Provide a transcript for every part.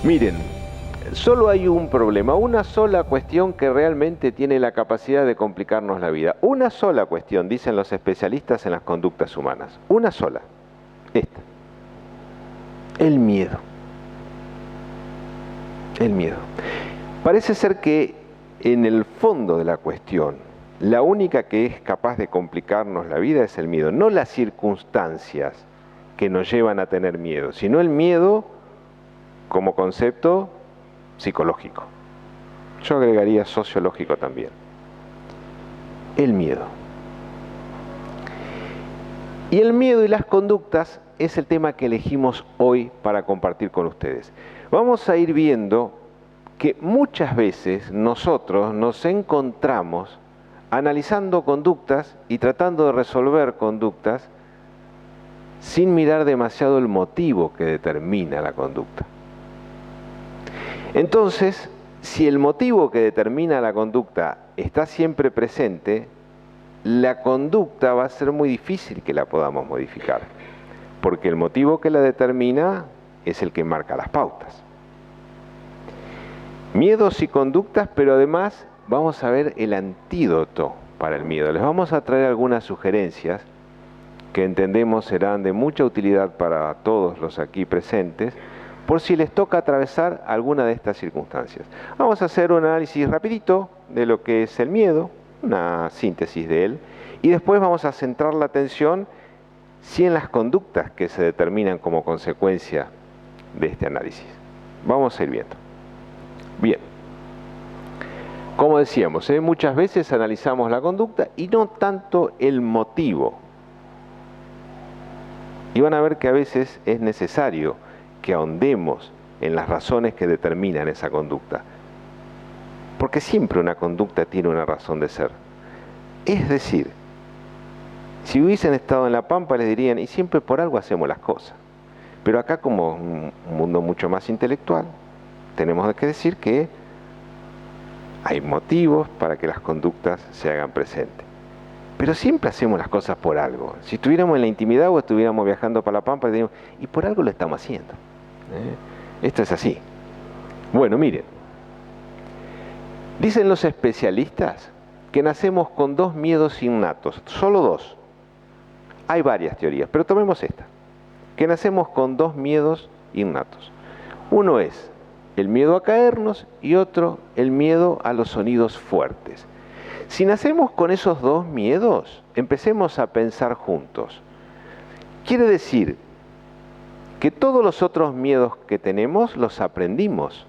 Miren, solo hay un problema, una sola cuestión que realmente tiene la capacidad de complicarnos la vida. Una sola cuestión, dicen los especialistas en las conductas humanas. Una sola. Esta. El miedo. El miedo. Parece ser que en el fondo de la cuestión, la única que es capaz de complicarnos la vida es el miedo. No las circunstancias que nos llevan a tener miedo, sino el miedo como concepto psicológico. Yo agregaría sociológico también. El miedo. Y el miedo y las conductas es el tema que elegimos hoy para compartir con ustedes. Vamos a ir viendo que muchas veces nosotros nos encontramos analizando conductas y tratando de resolver conductas sin mirar demasiado el motivo que determina la conducta. Entonces, si el motivo que determina la conducta está siempre presente, la conducta va a ser muy difícil que la podamos modificar, porque el motivo que la determina es el que marca las pautas. Miedos y conductas, pero además vamos a ver el antídoto para el miedo. Les vamos a traer algunas sugerencias que entendemos serán de mucha utilidad para todos los aquí presentes, por si les toca atravesar alguna de estas circunstancias. Vamos a hacer un análisis rapidito de lo que es el miedo, una síntesis de él, y después vamos a centrar la atención sí en las conductas que se determinan como consecuencia de este análisis. Vamos a ir viendo. Bien, como decíamos, muchas veces analizamos la conducta y no tanto el motivo. Y van a ver que a veces es necesario que ahondemos en las razones que determinan esa conducta. Porque siempre una conducta tiene una razón de ser. Es decir, si hubiesen estado en la Pampa les dirían, y siempre por algo hacemos las cosas. Pero acá, como un mundo mucho más intelectual, tenemos que decir que hay motivos para que las conductas se hagan presentes. Pero siempre hacemos las cosas por algo. Si estuviéramos en la intimidad o estuviéramos viajando para la Pampa, diríamos, y por algo lo estamos haciendo. Esto es así. Bueno, miren. Dicen los especialistas que nacemos con dos miedos innatos, solo dos. Hay varias teorías, pero tomemos esta. Que nacemos con dos miedos innatos. Uno es el miedo a caernos y otro el miedo a los sonidos fuertes. Si nacemos con esos dos miedos, empecemos a pensar juntos. Quiere decir que todos los otros miedos que tenemos los aprendimos.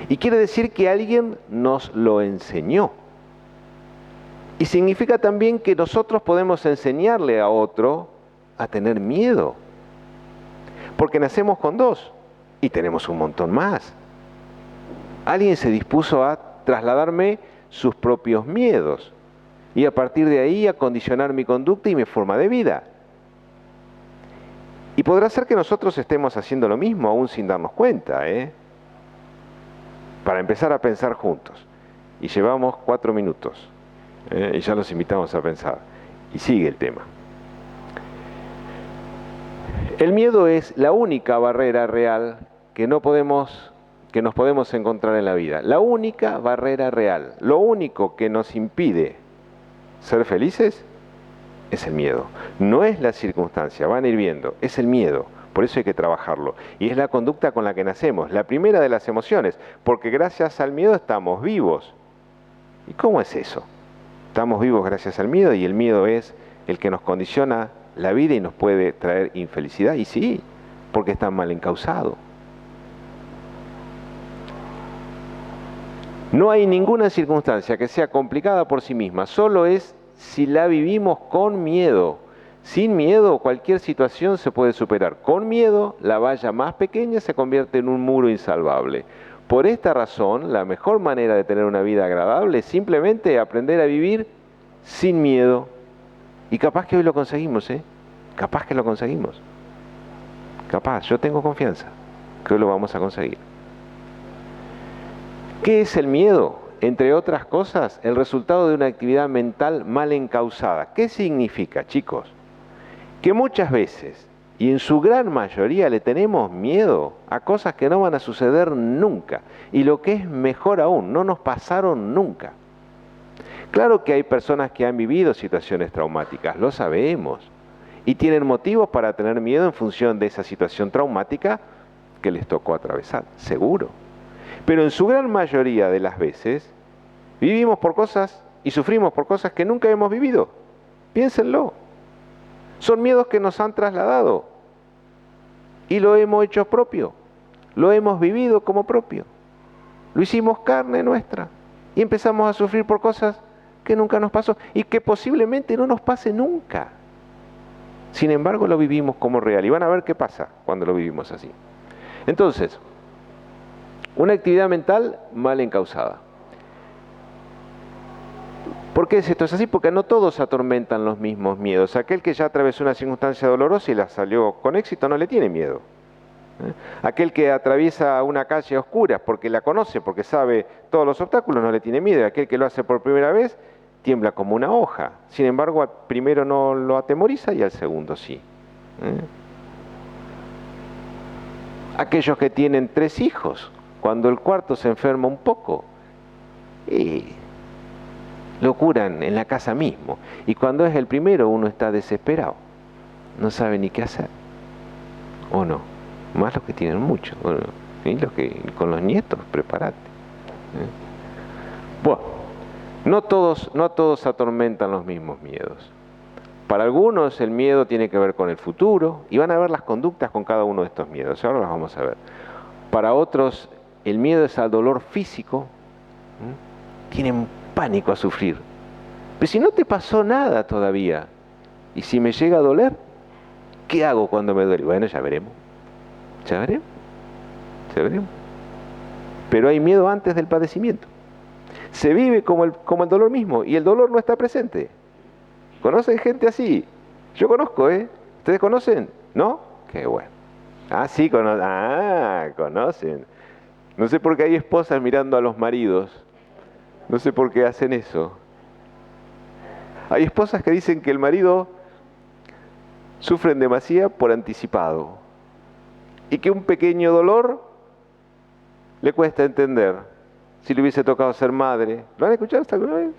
Y quiere decir que alguien nos lo enseñó. Y significa también que nosotros podemos enseñarle a otro a tener miedo. Porque nacemos con dos y tenemos un montón más. Alguien se dispuso a trasladarme sus propios miedos y a partir de ahí a condicionar mi conducta y mi forma de vida. Y podrá ser que nosotros estemos haciendo lo mismo aún sin darnos cuenta, para empezar a pensar juntos. Y llevamos 4 minutos, y ya los invitamos a pensar. Y sigue el tema. El miedo es la única barrera real que nos podemos encontrar en la vida. La única barrera real. Lo único que nos impide ser felices es el miedo. No es la circunstancia, van a ir viendo, es el miedo. Por eso hay que trabajarlo. Y es la conducta con la que nacemos, la primera de las emociones, porque gracias al miedo estamos vivos. ¿Y cómo es eso? Estamos vivos gracias al miedo y el miedo es el que nos condiciona la vida y nos puede traer infelicidad. Y sí, porque está mal encausado. No hay ninguna circunstancia que sea complicada por sí misma, solo es si la vivimos con miedo. Sin miedo, cualquier situación se puede superar. Con miedo, la valla más pequeña se convierte en un muro insalvable. Por esta razón, la mejor manera de tener una vida agradable es simplemente aprender a vivir sin miedo. Y capaz que hoy lo conseguimos, Capaz que lo conseguimos. Capaz, yo tengo confianza que hoy lo vamos a conseguir. ¿Qué es el miedo? Entre otras cosas, el resultado de una actividad mental mal encausada. ¿Qué significa, chicos? Que muchas veces, Y en su gran mayoría le tenemos miedo a cosas que no van a suceder nunca. Y lo que es mejor aún, no nos pasaron nunca. Claro que hay personas que han vivido situaciones traumáticas, lo sabemos. Y tienen motivos para tener miedo en función de esa situación traumática que les tocó atravesar, seguro. Pero en su gran mayoría de las veces, vivimos por cosas y sufrimos por cosas que nunca hemos vivido. Piénsenlo. Son miedos que nos han trasladado y lo hemos hecho propio, lo hemos vivido como propio, lo hicimos carne nuestra y empezamos a sufrir por cosas que nunca nos pasó y que posiblemente no nos pase nunca. Sin embargo, lo vivimos como real y van a ver qué pasa cuando lo vivimos así. Entonces, una actividad mental mal encausada. ¿Por qué esto es así? Porque no todos atormentan los mismos miedos. Aquel que ya atravesó una circunstancia dolorosa y la salió con éxito no le tiene miedo. Aquel que atraviesa una calle oscura porque la conoce, porque sabe todos los obstáculos, no le tiene miedo. Aquel que lo hace por primera vez tiembla como una hoja. Sin embargo, al primero no lo atemoriza y al segundo sí. Aquellos que tienen 3 hijos, cuando el cuarto se enferma un poco, lo curan en la casa mismo. Y cuando es el primero uno está desesperado. No sabe ni qué hacer. ¿O no? Más los que tienen mucho. Bueno, ¿sí? Los que con los nietos, prepárate. Bueno, no todos atormentan los mismos miedos. Para algunos el miedo tiene que ver con el futuro y van a ver las conductas con cada uno de estos miedos. Ahora las vamos a ver. Para otros el miedo es al dolor físico. Tienen pánico a sufrir. Pero si no te pasó nada todavía, y si me llega a doler, ¿qué hago cuando me duele? Bueno, ya veremos. Ya veremos. Ya veremos. Pero hay miedo antes del padecimiento. Se vive como el dolor mismo, y el dolor no está presente. ¿Conocen gente así? Yo conozco, ¿eh? ¿Ustedes conocen? ¿No? Qué bueno. Ah, sí, conocen. No sé por qué hay esposas mirando a los maridos. No sé por qué hacen eso. Hay esposas que dicen que el marido sufren demasiado por anticipado y que un pequeño dolor le cuesta entender. Si le hubiese tocado ser madre, ¿lo han escuchado hasta alguna vez?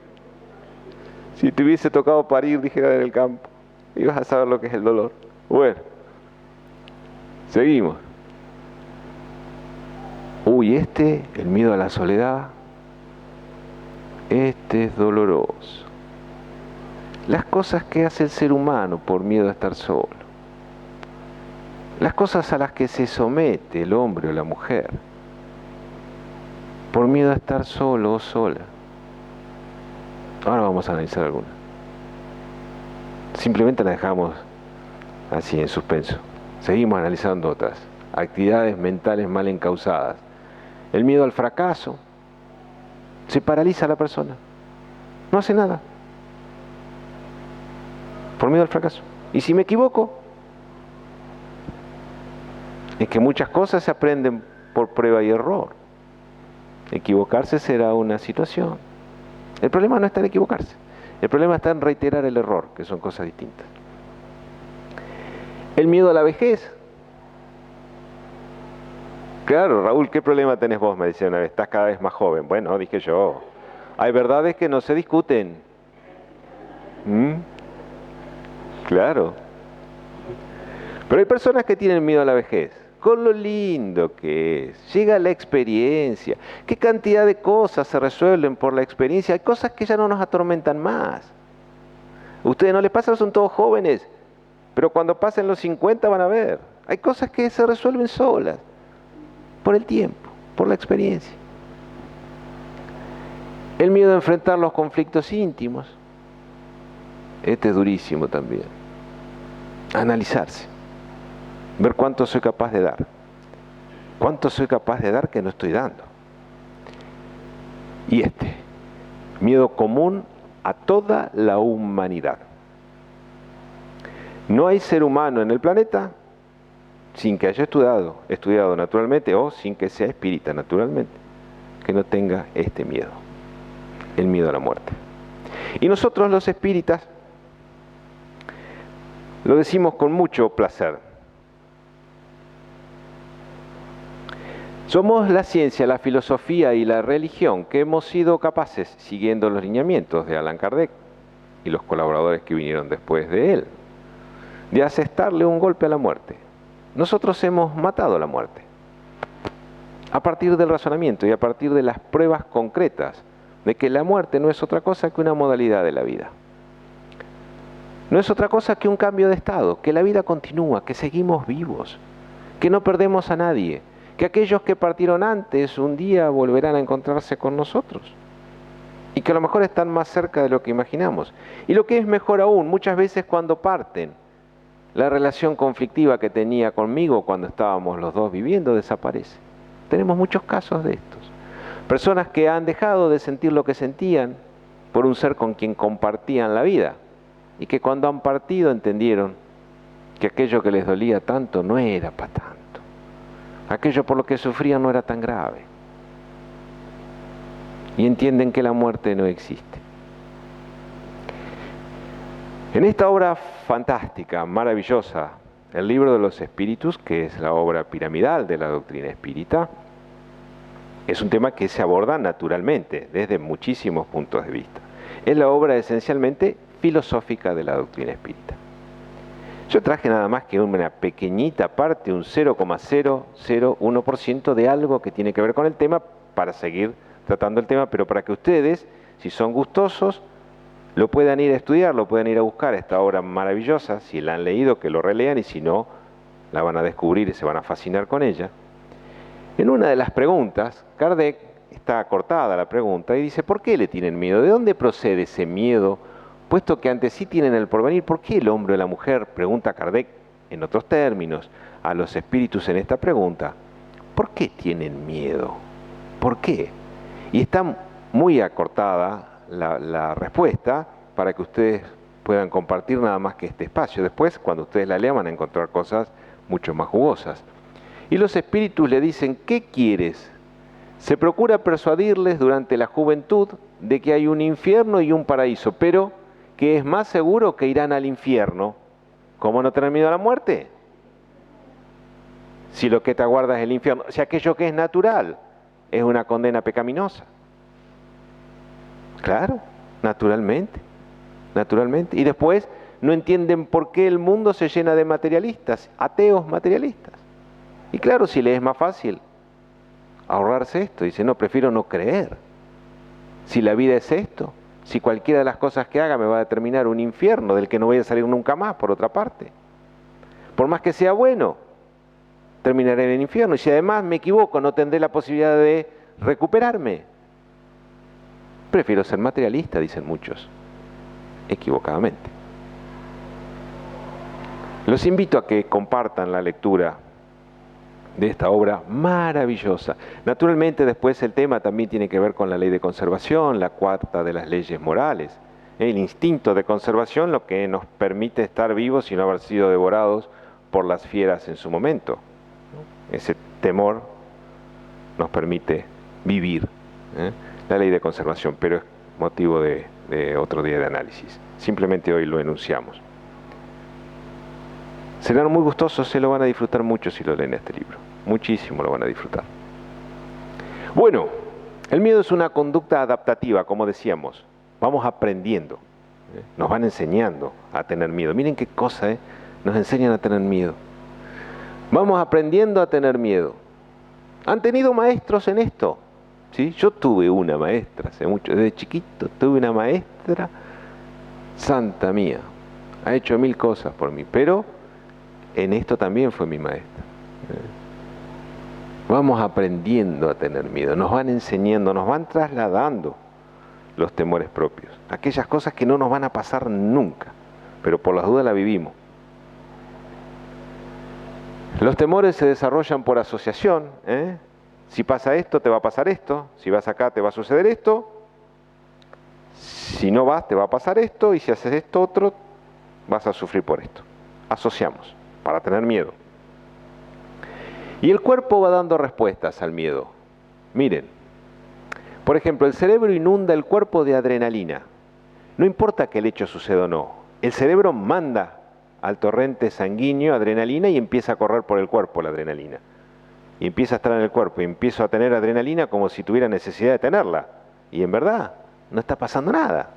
Si te hubiese tocado parir, dijera en el campo, ibas a saber lo que es el dolor. Bueno, seguimos. El miedo a la soledad, este es doloroso. Las cosas que hace el ser humano por miedo a estar solo. Las cosas a las que se somete el hombre o la mujer por miedo a estar solo o sola. Ahora vamos a analizar algunas. Simplemente las dejamos así en suspenso. Seguimos analizando otras. Actividades mentales mal encausadas. El miedo al fracaso. Se paraliza a la persona. No hace nada. Por miedo al fracaso. ¿Y si me equivoco? Es que muchas cosas se aprenden por prueba y error. Equivocarse será una situación. El problema no está en equivocarse. El problema está en reiterar el error, que son cosas distintas. El miedo a la vejez. Claro, Raúl, ¿qué problema tenés vos? Me decía una vez, estás cada vez más joven. Bueno, dije yo, hay verdades que no se discuten. Claro. Pero hay personas que tienen miedo a la vejez, con lo lindo que es. Llega la experiencia. ¿Qué cantidad de cosas se resuelven por la experiencia? Hay cosas que ya no nos atormentan más. ¿A ustedes no les pasa? Son todos jóvenes, pero cuando pasen los 50 van a ver. Hay cosas que se resuelven solas, por el tiempo, por la experiencia. El miedo a enfrentar los conflictos íntimos. Este es durísimo también. Analizarse. Ver cuánto soy capaz de dar. Cuánto soy capaz de dar que no estoy dando. Y miedo común a toda la humanidad. No hay ser humano en el planeta sin que haya estudiado naturalmente, o sin que sea espírita naturalmente, que no tenga este miedo, el miedo a la muerte. Y nosotros los espíritas lo decimos con mucho placer, Somos la ciencia, la filosofía y la religión que hemos sido capaces, siguiendo los lineamientos de Allan Kardec y los colaboradores que vinieron después de él, de asestarle un golpe a la muerte. Nosotros hemos matado a la muerte a partir del razonamiento y a partir de las pruebas concretas de que la muerte no es otra cosa que una modalidad de la vida. No es otra cosa que un cambio de estado, que la vida continúa, que seguimos vivos, que no perdemos a nadie, que aquellos que partieron antes un día volverán a encontrarse con nosotros y que a lo mejor están más cerca de lo que imaginamos. Y lo que es mejor aún, muchas veces cuando parten, la relación conflictiva que tenía conmigo cuando estábamos los dos viviendo desaparece. Tenemos muchos casos de estos. Personas que han dejado de sentir lo que sentían por un ser con quien compartían la vida y que cuando han partido entendieron que aquello que les dolía tanto no era para tanto. Aquello por lo que sufrían no era tan grave. Y entienden que la muerte no existe. En esta obra fantástica, maravillosa, el Libro de los Espíritus, que es la obra piramidal de la doctrina espírita, es un tema que se aborda naturalmente, desde muchísimos puntos de vista. Es la obra esencialmente filosófica de la doctrina espírita. Yo traje nada más que una pequeñita parte, un 0,001% de algo que tiene que ver con el tema para seguir tratando el tema, pero para que ustedes, si son gustosos, lo puedan ir a estudiar, lo puedan ir a buscar, esta obra maravillosa, si la han leído, que lo relean, y si no, la van a descubrir y se van a fascinar con ella. En una de las preguntas, Kardec, está cortada la pregunta, y dice, ¿por qué le tienen miedo? ¿De dónde procede ese miedo? Puesto que ante sí tienen el porvenir, ¿por qué el hombre o la mujer? Pregunta Kardec, en otros términos, a los espíritus en esta pregunta. ¿Por qué tienen miedo? ¿Por qué? Y está muy acortada la respuesta para que ustedes puedan compartir nada más que este espacio. Después, cuando ustedes la lean, van a encontrar cosas mucho más jugosas. Y los espíritus le dicen, ¿qué quieres? Se procura persuadirles durante la juventud de que hay un infierno y un paraíso, pero que es más seguro que irán al infierno. ¿Cómo no tener miedo a la muerte? Si lo que te aguarda es el infierno, si aquello que es natural es una condena pecaminosa. Claro, naturalmente, naturalmente. Y después no entienden por qué el mundo se llena de materialistas, ateos materialistas. Y claro, si les es más fácil ahorrarse esto, dice, no, prefiero no creer. Si la vida es esto, si cualquiera de las cosas que haga me va a determinar un infierno del que no voy a salir nunca más, por otra parte. Por más que sea bueno, terminaré en el infierno. Y si además me equivoco, no tendré la posibilidad de recuperarme. Prefiero ser materialista, dicen muchos, equivocadamente. Los invito a que compartan la lectura de esta obra maravillosa. Naturalmente después el tema también tiene que ver con la ley de conservación, la cuarta de las leyes morales, el instinto de conservación, lo que nos permite estar vivos y no haber sido devorados por las fieras en su momento. Ese temor nos permite vivir, la ley de conservación, pero es motivo de otro día de análisis. Simplemente hoy lo enunciamos. Serán muy gustosos, se lo van a disfrutar mucho si lo leen este libro. Muchísimo lo van a disfrutar. Bueno, el miedo es una conducta adaptativa, como decíamos. Vamos aprendiendo. Nos van enseñando a tener miedo. Miren qué cosa, nos enseñan a tener miedo. Vamos aprendiendo a tener miedo. ¿Han tenido maestros en esto? ¿Sí? Yo tuve una maestra hace mucho, desde chiquito tuve una maestra, santa mía. Ha hecho 1000 cosas por mí, pero en esto también fue mi maestra. Vamos aprendiendo a tener miedo, nos van enseñando, nos van trasladando los temores propios. Aquellas cosas que no nos van a pasar nunca, pero por las dudas la vivimos. Los temores se desarrollan por asociación. Si pasa esto, te va a pasar esto. Si vas acá, te va a suceder esto. Si no vas, te va a pasar esto. Y si haces esto otro, vas a sufrir por esto. Asociamos para tener miedo. Y el cuerpo va dando respuestas al miedo. Miren, por ejemplo, el cerebro inunda el cuerpo de adrenalina. No importa que el hecho suceda o no. El cerebro manda al torrente sanguíneo adrenalina y empieza a correr por el cuerpo la adrenalina. y empieza a estar en el cuerpo y empiezo a tener adrenalina como si tuviera necesidad de tenerla. Y en verdad, no está pasando nada.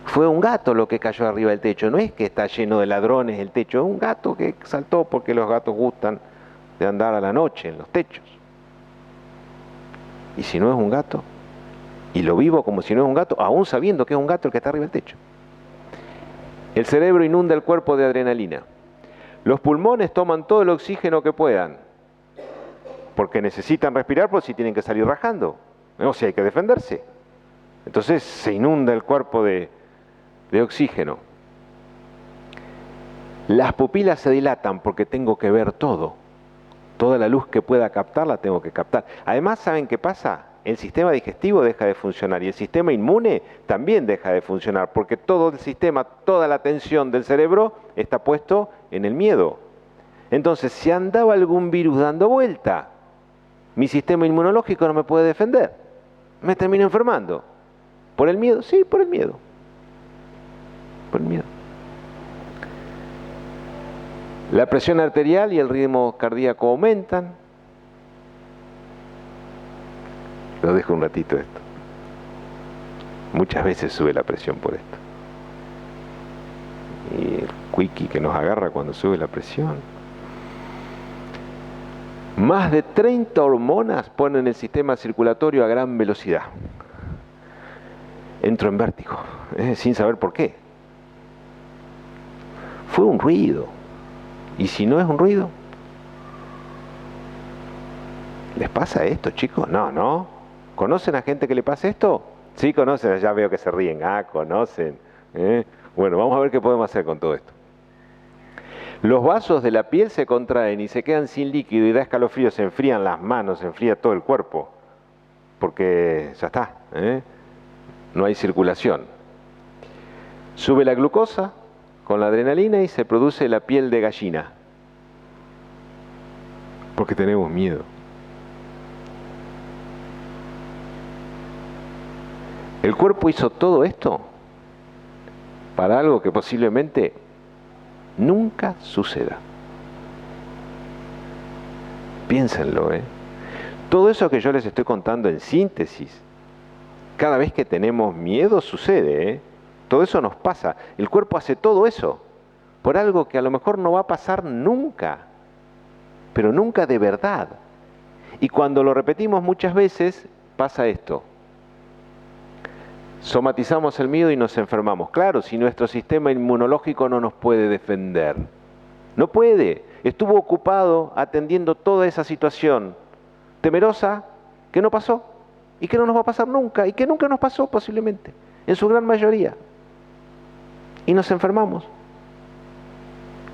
Fue un gato lo que cayó arriba del techo, no es que está lleno de ladrones el techo, es un gato que saltó porque los gatos gustan de andar a la noche en los techos. Y si no es un gato, y lo vivo como si no es un gato, aún sabiendo que es un gato el que está arriba del techo. El cerebro inunda el cuerpo de adrenalina. Los pulmones toman todo el oxígeno que puedan, porque necesitan respirar, por si tienen que salir rajando, o si hay que defenderse. Entonces se inunda el cuerpo de oxígeno. Las pupilas se dilatan porque tengo que ver todo. Toda la luz que pueda captar la tengo que captar. Además, ¿saben qué pasa? El sistema digestivo deja de funcionar y el sistema inmune también deja de funcionar, porque todo el sistema, toda la atención del cerebro está puesto en el miedo. Entonces, si andaba algún virus dando vuelta, mi sistema inmunológico no me puede defender. Me termino enfermando. ¿Por el miedo? Sí, por el miedo. Por el miedo. La presión arterial y el ritmo cardíaco aumentan. Lo dejo un ratito esto. Muchas veces sube la presión por esto. Y el quickie que nos agarra cuando sube la presión. Más de 30 hormonas ponen el sistema circulatorio a gran velocidad. Entro en vértigo, sin saber por qué. Fue un ruido. ¿Y si no es un ruido? ¿Les pasa esto, chicos? No. ¿Conocen a gente que le pasa esto? Sí, conocen, ya veo que se ríen. Conocen. Bueno, vamos a ver qué podemos hacer con todo esto. Los vasos de la piel se contraen y se quedan sin líquido y da escalofrío, se enfrían las manos, se enfría todo el cuerpo, porque ya está, no hay circulación. Sube la glucosa con la adrenalina y se produce la piel de gallina, porque tenemos miedo. El cuerpo hizo todo esto para algo que posiblemente nunca suceda. Piénsenlo, Todo eso que yo les estoy contando en síntesis, cada vez que tenemos miedo sucede, Todo eso nos pasa. El cuerpo hace todo eso por algo que a lo mejor no va a pasar nunca, pero nunca de verdad. Y cuando lo repetimos muchas veces, pasa esto. Somatizamos el miedo y nos enfermamos. Claro, si nuestro sistema inmunológico no nos puede defender. No puede. Estuvo ocupado atendiendo toda esa situación temerosa que no pasó y que no nos va a pasar nunca y que nunca nos pasó posiblemente, en su gran mayoría. Y nos enfermamos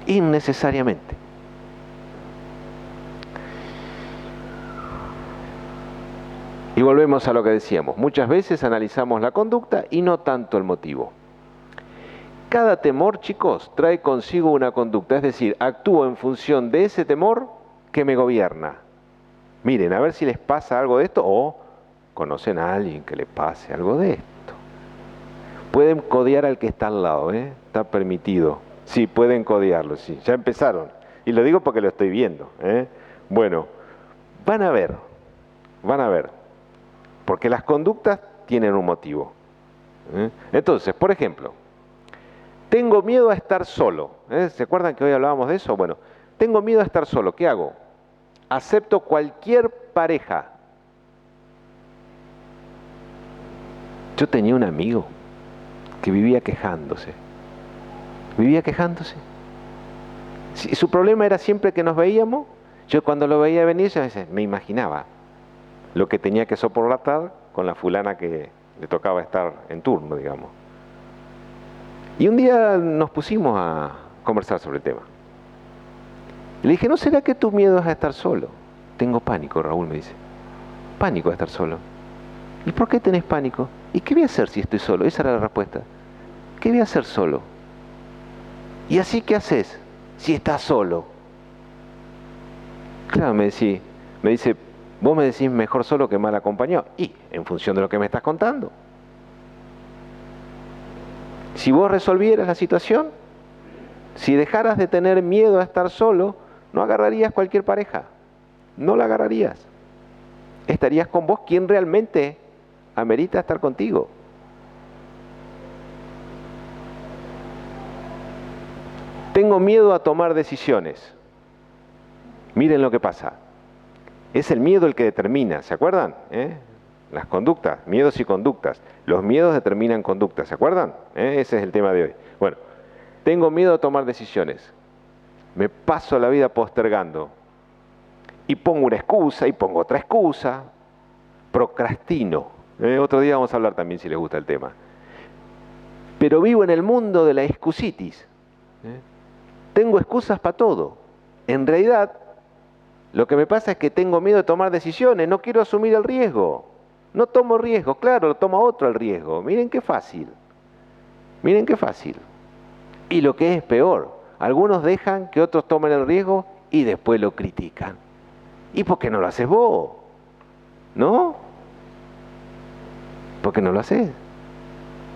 innecesariamente. Y volvemos a lo que decíamos. Muchas veces analizamos la conducta y no tanto el motivo. Cada temor, chicos, trae consigo una conducta, es decir, actúo en función de ese temor que me gobierna. Miren, a ver si les pasa algo de esto o conocen a alguien que le pase algo de esto. Pueden codear al que está al lado, está permitido. Sí, pueden codearlo, sí, ya empezaron. Y lo digo porque lo estoy viendo. Bueno, van a ver. Porque las conductas tienen un motivo. Entonces, por ejemplo, tengo miedo a estar solo. ¿Se acuerdan que hoy hablábamos de eso? Bueno, tengo miedo a estar solo. ¿Qué hago? Acepto cualquier pareja. Yo tenía un amigo que vivía quejándose. Su problema era siempre que nos veíamos. Yo cuando lo veía venir, yo me imaginaba lo que tenía que soportar con la fulana que le tocaba estar en turno, digamos. Y un día nos pusimos a conversar sobre el tema. Y le dije, ¿no será que tu miedo es a estar solo? Tengo pánico, Raúl me dice. Pánico a estar solo. ¿Y por qué tenés pánico? ¿Y qué voy a hacer si estoy solo? Esa era la respuesta. ¿Qué voy a hacer solo? ¿Y así qué haces si estás solo? Claro, me dice, vos me decís mejor solo que mal acompañado. Y en función de lo que me estás contando. Si vos resolvieras la situación, si dejaras de tener miedo a estar solo, no agarrarías cualquier pareja. no la agarrarías. Estarías con vos quien realmente amerita estar contigo. Tengo miedo a tomar decisiones. Miren lo que pasa. Es el miedo el que determina, ¿se acuerdan? Las conductas, miedos y conductas. Los miedos determinan conductas, ¿se acuerdan? Ese es el tema de hoy. Bueno, tengo miedo a tomar decisiones. Me paso la vida postergando. Y pongo una excusa y pongo otra excusa. Procrastino. Otro día vamos a hablar también si les gusta el tema. Pero vivo en el mundo de la excusitis. Tengo excusas para todo. En realidad, lo que me pasa es que tengo miedo de tomar decisiones. No quiero asumir el riesgo. No tomo riesgo. Claro, lo toma otro el riesgo. Miren qué fácil. Miren qué fácil. Y lo que es peor, algunos dejan que otros tomen el riesgo y después lo critican. ¿Y por qué no lo haces vos? ¿No? ¿Por qué no lo haces?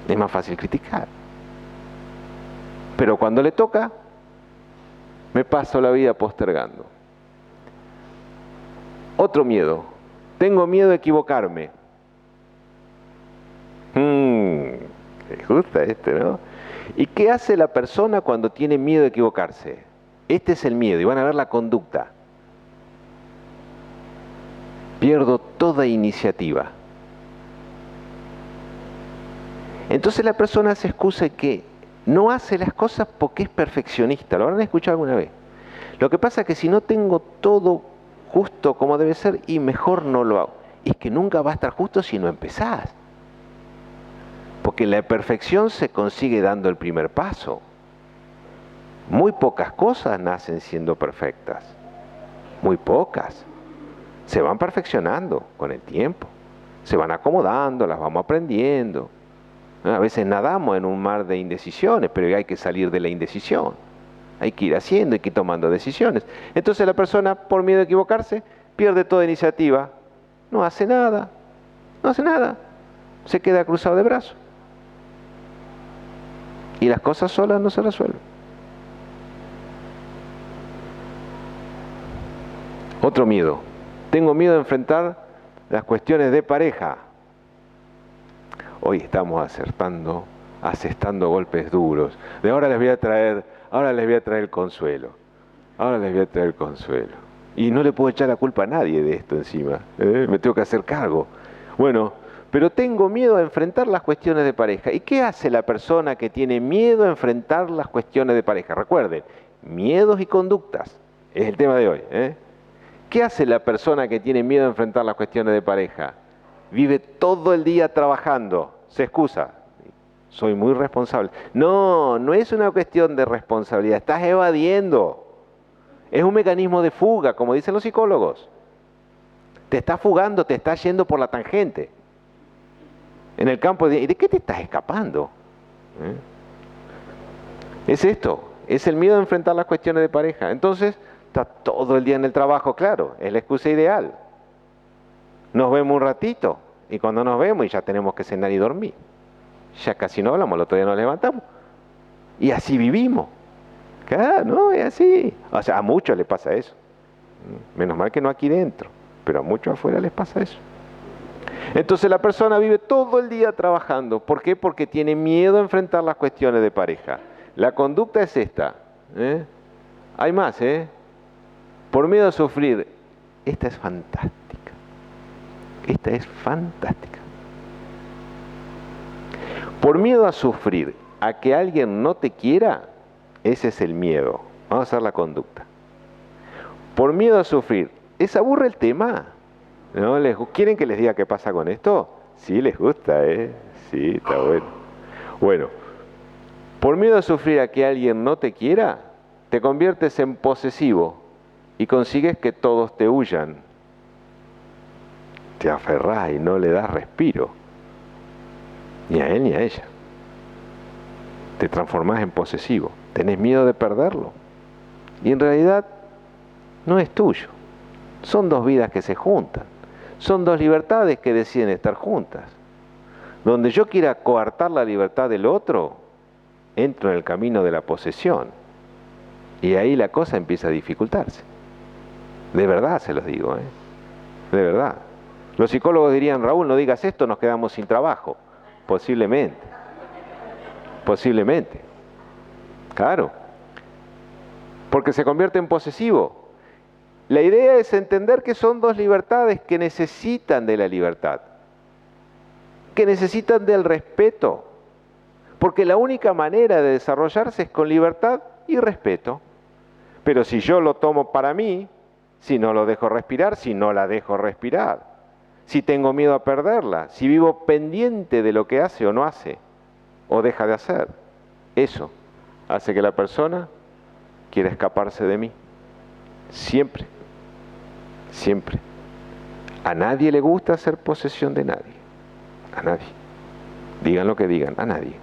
Es más fácil criticar. Pero cuando le toca, me paso la vida postergando. Otro miedo. Tengo miedo de equivocarme. Les gusta este, ¿no? ¿Y qué hace la persona cuando tiene miedo de equivocarse? Este es el miedo, y van a ver la conducta. Pierdo toda iniciativa. Entonces la persona se excusa que no hace las cosas porque es perfeccionista. ¿Lo habrán escuchado alguna vez? Lo que pasa es que si no tengo todo justo como debe ser, y mejor no lo hago. Es que nunca va a estar justo si no empezás. Porque la perfección se consigue dando el primer paso. Muy pocas cosas nacen siendo perfectas. Muy pocas. Se van perfeccionando con el tiempo. Se van acomodando, las vamos aprendiendo. A veces nadamos en un mar de indecisiones, pero hay que salir de la indecisión. Hay que ir haciendo, hay que ir tomando decisiones. Entonces la persona, por miedo a equivocarse, pierde toda iniciativa. No hace nada. No hace nada. Se queda cruzado de brazos. Y las cosas solas no se resuelven. Otro miedo. Tengo miedo de enfrentar las cuestiones de pareja. Hoy estamos asestando golpes duros. De ahora les voy a traer el consuelo. Ahora les voy a traer el consuelo. Y no le puedo echar la culpa a nadie de esto encima. Me tengo que hacer cargo. Bueno, pero tengo miedo a enfrentar las cuestiones de pareja. ¿Y qué hace la persona que tiene miedo a enfrentar las cuestiones de pareja? Recuerden, miedos y conductas. Es el tema de hoy. ¿Qué hace la persona que tiene miedo a enfrentar las cuestiones de pareja? Vive todo el día trabajando. Se excusa. Soy muy responsable. No, no es una cuestión de responsabilidad. Estás evadiendo. Es un mecanismo de fuga, como dicen los psicólogos. Te estás fugando, te estás yendo por la tangente. En el campo ¿y de qué te estás escapando? Es esto, es el miedo a enfrentar las cuestiones de pareja. Entonces, está todo el día en el trabajo, claro, es la excusa ideal. Nos vemos un ratito, y cuando nos vemos, y ya tenemos que cenar y dormir. Ya casi no hablamos, el otro día nos levantamos. Y así vivimos. Claro, no, es así. O sea, a muchos les pasa eso. Menos mal que no aquí dentro, pero a muchos afuera les pasa eso. Entonces la persona vive todo el día trabajando. ¿Por qué? Porque tiene miedo a enfrentar las cuestiones de pareja. La conducta es esta. Hay más, por miedo a sufrir. Esta es fantástica. Esta es fantástica. Por miedo a sufrir, a que alguien no te quiera, ese es el miedo. Vamos a hacer la conducta. Por miedo a sufrir, ¿les aburre el tema? ¿No? ¿Quieren que les diga qué pasa con esto? Sí, les gusta, Sí, está bueno. Bueno, por miedo a sufrir a que alguien no te quiera, te conviertes en posesivo y consigues que todos te huyan. Te aferrás y no le das respiro. Ni a él ni a ella. Te transformás en posesivo. Tenés miedo de perderlo. Y en realidad no es tuyo. Son dos vidas que se juntan. Son dos libertades que deciden estar juntas. Donde yo quiera coartar la libertad del otro, entro en el camino de la posesión. Y ahí la cosa empieza a dificultarse. De verdad se los digo, de verdad. Los psicólogos dirían, Raúl, no digas esto, nos quedamos sin trabajo. Posiblemente. Posiblemente. Claro. Porque se convierte en posesivo. La idea es entender que son dos libertades que necesitan de la libertad, que necesitan del respeto, porque la única manera de desarrollarse es con libertad y respeto. Pero si yo lo tomo para mí, si no lo dejo respirar, si no la dejo respirar, si tengo miedo a perderla, si vivo pendiente de lo que hace o no hace, o deja de hacer, eso hace que la persona quiera escaparse de mí. Siempre, siempre. A nadie le gusta hacer posesión de nadie. A nadie. Digan lo que digan, a nadie.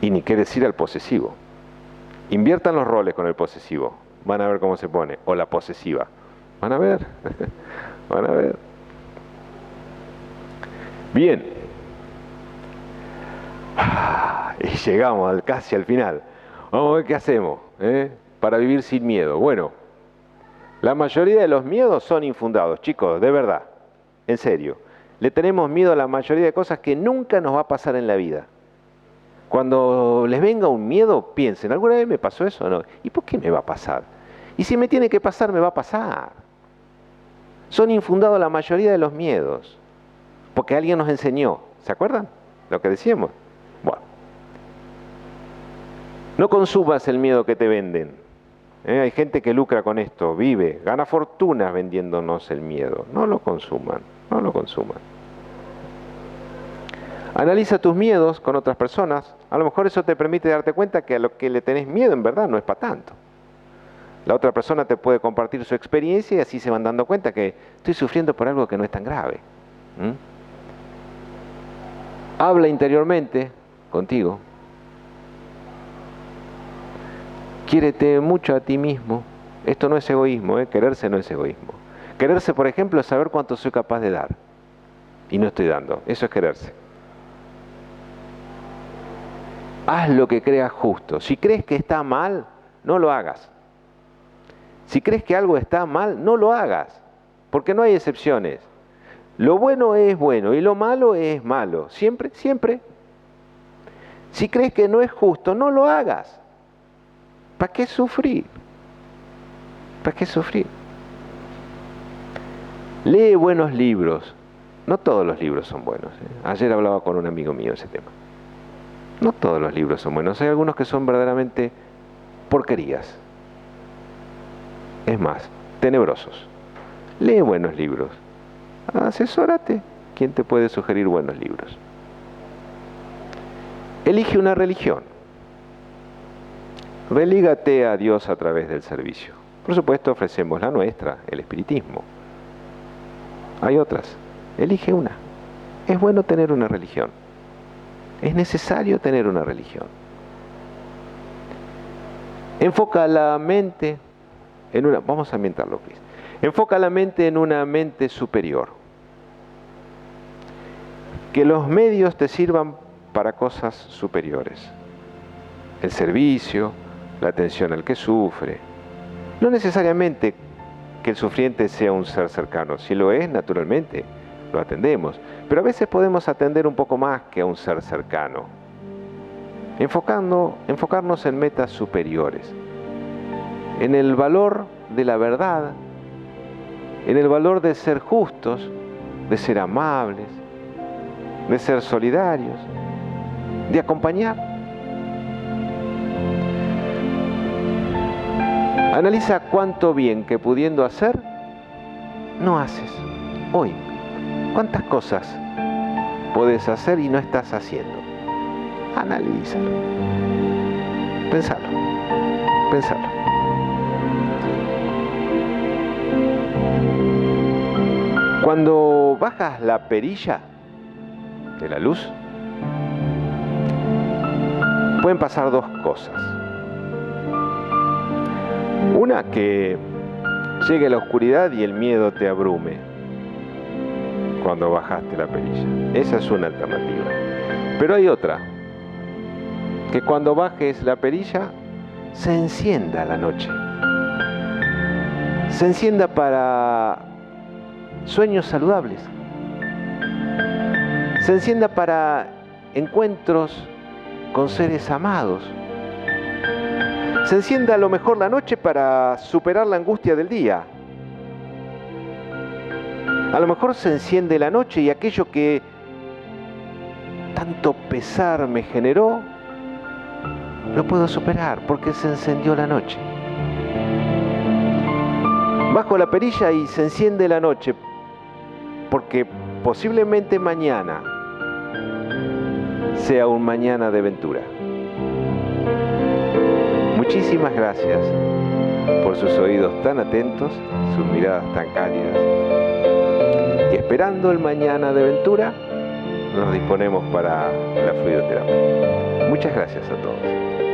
Y ni qué decir al posesivo. Inviertan los roles con el posesivo. Van a ver cómo se pone. O la posesiva. Van a ver. Van a ver. Bien. Y llegamos casi al final. Vamos a ver qué hacemos para vivir sin miedo. Bueno, la mayoría de los miedos son infundados, chicos, de verdad. En serio. Le tenemos miedo a la mayoría de cosas que nunca nos va a pasar en la vida. Cuando les venga un miedo, piensen, ¿alguna vez me pasó eso o no? ¿Y por qué me va a pasar? Y si me tiene que pasar, me va a pasar. Son infundados la mayoría de los miedos, porque alguien nos enseñó. ¿Se acuerdan lo que decíamos? Bueno. No consumas el miedo que te venden. Hay gente que lucra con esto, vive, gana fortunas vendiéndonos el miedo. No lo consuman, no lo consuman. Analiza tus miedos con otras personas. A lo mejor eso te permite darte cuenta que a lo que le tenés miedo en verdad no es para tanto. La otra persona te puede compartir su experiencia y así se van dando cuenta que estoy sufriendo por algo que no es tan grave. Habla interiormente contigo. Quiérete mucho a ti mismo. Esto no es egoísmo, quererse no es egoísmo. Quererse, por ejemplo, es saber cuánto soy capaz de dar. Y no estoy dando. Eso es quererse. Haz lo que creas justo. Si crees que está mal, no lo hagas. Si crees que algo está mal, no lo hagas. Porque no hay excepciones. Lo bueno es bueno y lo malo es malo. Siempre, siempre. Si crees que no es justo, no lo hagas. ¿Para qué sufrir? ¿Para qué sufrir? Lee buenos libros. No todos los libros son buenos. Ayer hablaba con un amigo mío de ese tema. No todos los libros son buenos. Hay algunos que son verdaderamente porquerías. Es más, tenebrosos. Lee buenos libros. Asesórate. ¿Quién te puede sugerir buenos libros? Elige una religión. Relígate a Dios a través del servicio. Por supuesto, ofrecemos la nuestra, el espiritismo. Hay otras. Elige una. Es bueno tener una religión. Es necesario tener una religión. Enfoca la mente en una... Vamos a ambientarlo, please. Enfoca la mente en una mente superior. Que los medios te sirvan para cosas superiores. El servicio, la atención al que sufre. No necesariamente que el sufriente sea un ser cercano. Si lo es, naturalmente, lo atendemos. Pero a veces podemos atender un poco más que a un ser cercano. Enfocarnos en metas superiores. En el valor de la verdad, en el valor de ser justos, de ser amables, de ser solidarios, de acompañar. Analiza cuánto bien que pudiendo hacer, no haces hoy. ¿Cuántas cosas podés hacer y no estás haciendo? Analízalo. Pensalo. Pensalo. Cuando bajas la perilla de la luz, pueden pasar dos cosas. Una, que llegue la oscuridad y el miedo te abrume cuando bajaste la perilla. Esa es una alternativa. Pero hay otra, que cuando bajes la perilla se encienda la noche. se encienda para sueños saludables, se encienda para encuentros con seres amados, se encienda a lo mejor la noche para superar la angustia del día. A lo mejor se enciende la noche y aquello que tanto pesar me generó, lo puedo superar porque se encendió la noche. Bajo la perilla y se enciende la noche porque posiblemente mañana sea un mañana de ventura. Muchísimas gracias por sus oídos tan atentos, sus miradas tan cálidas. Y esperando el mañana de ventura, nos disponemos para la fluidoterapia. Muchas gracias a todos.